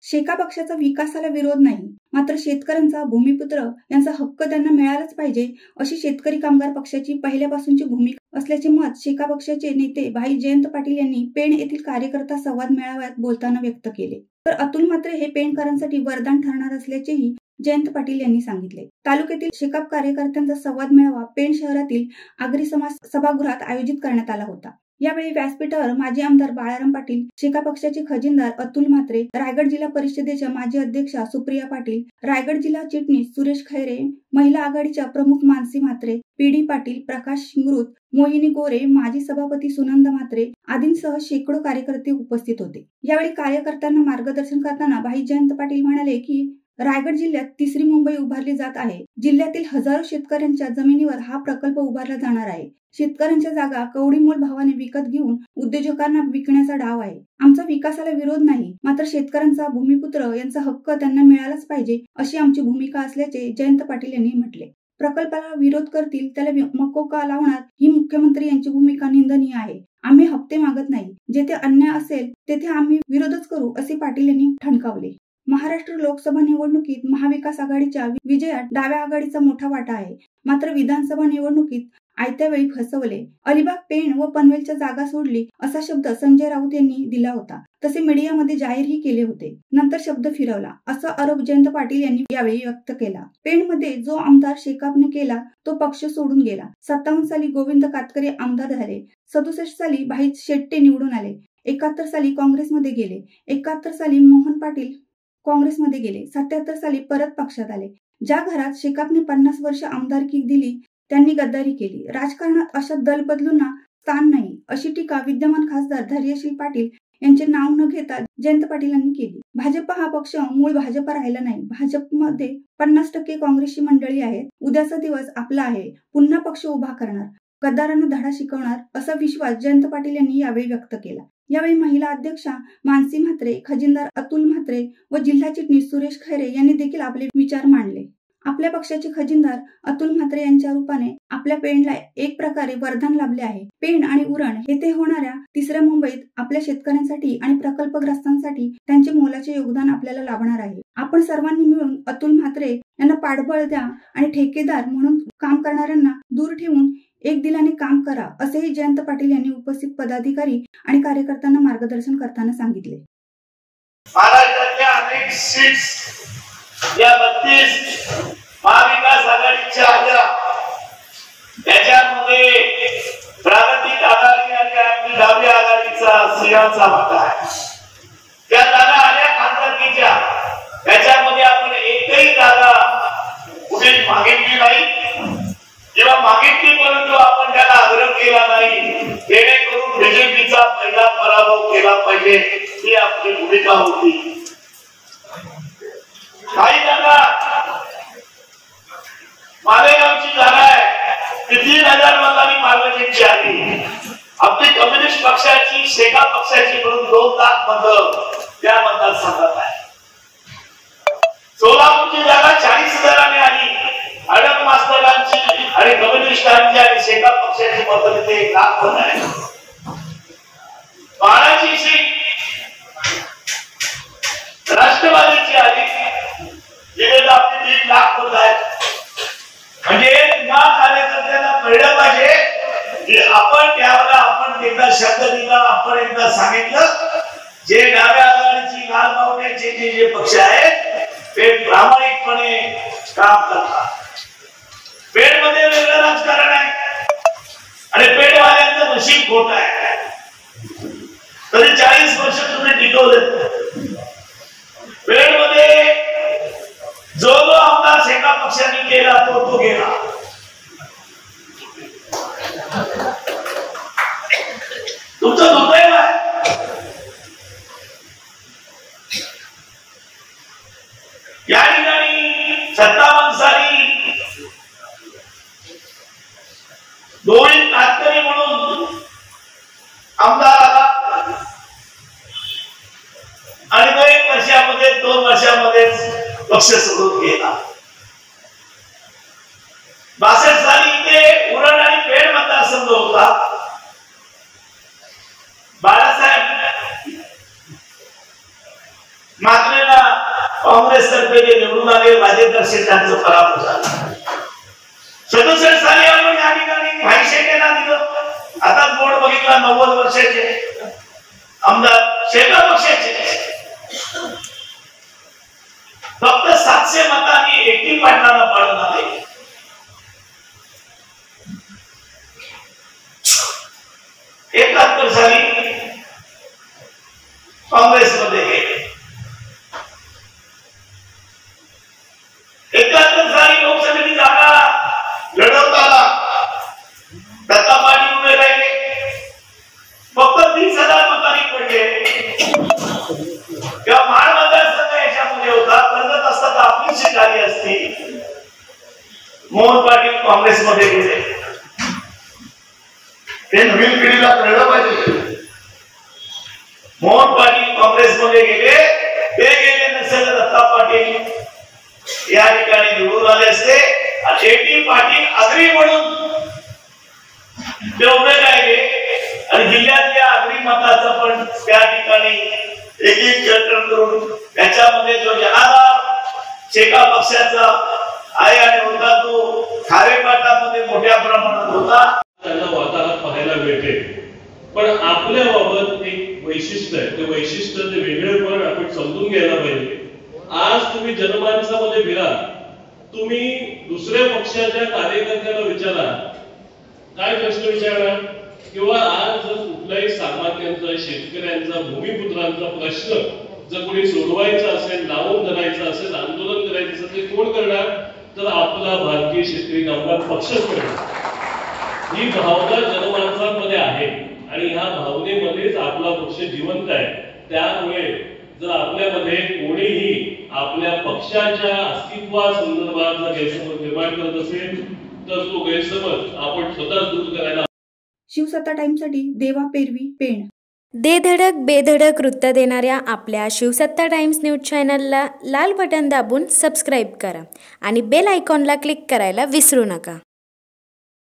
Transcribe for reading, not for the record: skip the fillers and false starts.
शेका पक्षाचा विकासाला विरोध नाही, मात्र शेतकऱ्यांचा भूमिपुत्र यांचा हक्क त्यांना मिळालाच पाहिजे अशी शेतकरी कामगार पक्षाची पहिल्यापासूनची भूमिका असल्याचे मत शेका पक्षाचे नेते भाई जयंत पाटील यांनी पेण येथील कार्यकर्ता संवाद मेळाव्यात बोलताना व्यक्त केले. तर अतुल म्हात्रे हे पेणकरांसाठी वरदान ठरणार असल्याचेही जयंत पाटील यांनी सांगितले. तालुक्यातील शेकाप कार्यकर्त्यांचा संवाद मेळावा पेण शहरातील आगरी समाज सभागृहात आयोजित करण्यात आला होता. यावेळी व्यासपीठावर माजी आमदार बाळाराम पाटील, शेका पक्षाचे खजिनदार अतुल म्हात्रे, रायगड जिल्हा परिषदेच्या माजी अध्यक्षा सुप्रिया पाटील, रायगड जिल्हा चिटणीस सुरेश खैरे, महिला आघाडीच्या प्रमुख मानसी म्हात्रे, पीडी पाटील, प्रकाश शिंगरूत, मोहिनी गोरे, माजी सभापती सुनंद म्हात्रे आदींसह शेकडो कार्यकर्ते उपस्थित होते. यावेळी कार्यकर्त्यांना मार्गदर्शन करताना भाई जयंत पाटील म्हणाले की रायगड जिल्ह्यात तिसरी मुंबई उभारली जात आहे. जिल्ह्यातील हजारो शेतकऱ्यांच्या जमिनीवर हा प्रकल्प उभारला जाणार आहे. शेतकऱ्यांच्या जागा कवडीमोल भावाने विकत घेऊन उद्योजकांना विकण्याचा डाव आहे. आमचा विकासाला विरोध नाही, मात्र शेतकऱ्यांचा भूमिपुत्र यांचा हक्क त्यांना मिळालाच पाहिजे अशी आमची भूमिका असल्याचे जयंत पाटील यांनी म्हटले. प्रकल्पाला विरोध करतील त्याला मकोका लावणार ही मुख्यमंत्री यांची भूमिका निंदनीय आहे. आम्ही हप्ते मागत नाही. जेथे अन्याय असेल तेथे आम्ही विरोधच करू असे पाटील यांनी ठणकावले. महाराष्ट्र लोकसभा निवडणुकीत महाविकास आघाडीच्या विजयात डाव्या आघाडीचा मोठा वाटा आहे. मात्र विधानसभा निवडणुकीत आयत्या वेळी फसवले. अलिबाग, पेण व पनवेलच्या जागा सोडली असा शब्द संजय राऊत यांनी दिला होता. तसे मीडियामध्ये जाहीरही केले होते. नंतर शब्द फिरवला असा आरोप जयंत पाटील यांनी यावेळी व्यक्त केला. पेणमध्ये जो आमदार शेकापने केला तो पक्ष सोडून गेला. 57 साली गोविंद कातकरे आमदार झाले. 67 साली भाई शेट्टे निवडून आले. 71 साली काँग्रेसमध्ये गेले. 71 साली मोहन पाटील काँग्रेसमध्ये गेले. 77 साली परत पक्षात आले. ज्या घरात शेकापने 50 वर्ष आमदारकी दिली त्यांनी गद्दारी केली. राजकारणात अशा दल बदलूंना स्थान नाही अशी टीका विद्यमान खासदार धैर्यशील पाटील यांचे नाव न घेता जयंत पाटील यांनी केली. भाजप हा पक्ष मूळ भाजप राहिला नाही. भाजपमध्ये 50% काँग्रेसची मंडळी आहेत. उद्याचा दिवस आपला आहे. पुन्हा पक्ष उभा करणार, गद्दारांना धडा शिकवणार असा विश्वास जयंत पाटील यांनी यावेळी व्यक्त केला. यावेळी महिला अध्यक्षा मानसी म्हात्रे, खजिनदार अतुल म्हात्रे व जिल्हा चिटणीस सुरेश खैरे यांनी देखील आपले विचार मांडले. आपल्या पक्षाचे खजिनदार अतुल म्हात्रे यांच्या रूपाने आपल्या पेणला एक प्रकारे वरदान लाभले आहे. पेण आणि उरण येथे होणाऱ्या तिसऱ्या मुंबईत आपल्या शेतकऱ्यांसाठी आणि प्रकल्पग्रस्तांसाठी त्यांचे मोलाचे योगदान आपल्याला लाभणार आहे. आपण सर्वांनी मिळून अतुल म्हात्रे यांना पाठबळ द्या आणि ठेकेदार म्हणून काम करणाऱ्यांना दूर ठेवून एक दिलाने काम करा असेही जयंत पाटील यांनी उपस्थित पदाधिकारी आणि कार्यकर्त्यांना मार्गदर्शन करताना सांगितले. महाराष्ट्रातल्या अनेक सीट्स या 32 महाविकास आघाडीच्या आल्या. त्याच्यामध्ये प्रागतिक आघाडी आणि आपली डाव्या आघाडीचा सिंहाचा वाटा आहे. त्या जागा आल्या खासदारकीच्या. त्याच्यामध्ये आपण एकही जागा कुठे मागितली नाही किंवा मागितली परंतु आपण त्याला आग्रह केला नाही. जेणेकरून बीजेपीचा पहिला पराभव केला पाहिजे ही आपली भूमिका होती. काही जागा मालेगावची जागा आहे ती 3000 मतांनी मार्गदर्शनची आली. आपली कम्युनिस्ट पक्षाची, शेका पक्षाची मिळून 2 लाख मतं त्या मतदारसंघात आहे. सोलापूरची जागा 40,000 आली. अडक मास्तरांची आणि कम्युनिस्टांची आणि शेका पक्षाची मतं तिथे 1 लाख मतं आहे. बाळाची सीट राष्ट्रवादीची आली. जिथे आपली 1.5 लाख मतं आहेत. म्हणजे या कार्यकर्त्यांना कळलं पाहिजे की आपण त्यावेळेला आपण एकदा शब्द दिला, आपण एकदा सांगितलं जे डाव्या आघाडीची लाल बावट्याचे जे पक्ष आहेत ते प्रामाणिकपणे काम करतात. पेणमध्ये वेगळं राजकारण आहे आणि पेणवाल्यांचं नशीब खोट आहे. तरी 40 वर्ष तुम्ही टिकवले. पेणमध्ये जो आमदार शेका पक्षाने केला तो गेला. तुमचं दुर्दैव आहे. या ठिकाणी 57 साली गोविंद कातकरी म्हणून आमदार आला आणि तो 1 वर्षामध्ये 2 वर्षामध्येच पक्ष सोडून गेला. 62 साली इथे उरण आणि पेण मतदारसंघ होता. बाळासाहेब म्हात्रेला काँग्रेसतर्फे जे निवडून आले राजेंद्र शेठ यांचा पराभव झाला. 67 साली आपण या ठिकाणी भाई शेटेंना दिलं. आता बोर्ड बघितला 90 वर्षाचे आमदार शेका पक्षाचे फक्त 700 मतांनी 80 पाटलांना पाडून आले. एकाहत्तर साली काँग्रेसमध्ये गेले. 71 साली लोकसभेची जागा लढवताना दत्ता पाटील उभे राहिले. फक्त 30,000 मतांनी पडले. किंवा महाड मतदारसंघ याच्यामध्ये होता. कर्जत असता तर आपली सीट आली असती. मोहन पाटील काँग्रेसमध्ये गेले. हे नवीन पिढीला कळलं पाहिजे. मोहन पाटील काँग्रेसमध्ये गेले. ते गेले नसेल तर दत्ता पाटील या ठिकाणी निवडून आले असते. शेट्टी पाटील आगरी म्हणून ते उभे राहिले आणि जिल्ह्यातल्या आगरी मताचं पण त्या ठिकाणी एक जतन करून त्याच्यामध्ये जो जनाधार शेका पक्षाचा आहे आणि होता तो खारेपाटामध्ये मोठ्या प्रमाणात होता. त्यांना वातावरण पाहायला मिळते. पण आपल्या बाबत एक वैशिष्ट्य आहे. ते वैशिष्ट्य ते वेगळेपण आपण समजून घ्यायला पाहिजे. आज तुम्ही जनमानसामध्ये फिरा. तुम्ही दुसऱ्या पक्षाच्या कार्यकर्त्याला विचारा काय प्रश्न विचारा किंवा आज जर कुठल्याही सामान्यांचा शेतकऱ्यांचा भूमिपुत्रांचा प्रश्न जर कोणी सोडवायचा असेल लावून धरायचा असेल आंदोलन करायचं असेल ते कोण करणार तर आपला भारतीय शेतकरी कामगार पक्षच करणार. ही भावना जनमानसामध्ये आहे आणि ह्या भावनेमध्येच आपला पक्ष जिवंत आहे. त्यामुळे जर आपल्यामध्ये कोणीही आपल्या पक्षाच्या अस्तित्वासंदर्भात गैरसमज निर्माण करत असेल तर तो गैरसमज आपण स्वतःच दूर करायला. शिवसत्ता टाइम्ससाठी देवा पेरवी, पेण. दे धडक बेधडक वृत्त देणाऱ्या आपल्या शिवसत्ता टाइम्स न्यूज चॅनलला लाल बटन दाबून सबस्क्राईब करा आणि बेल आयकॉनला क्लिक करायला विसरू नका.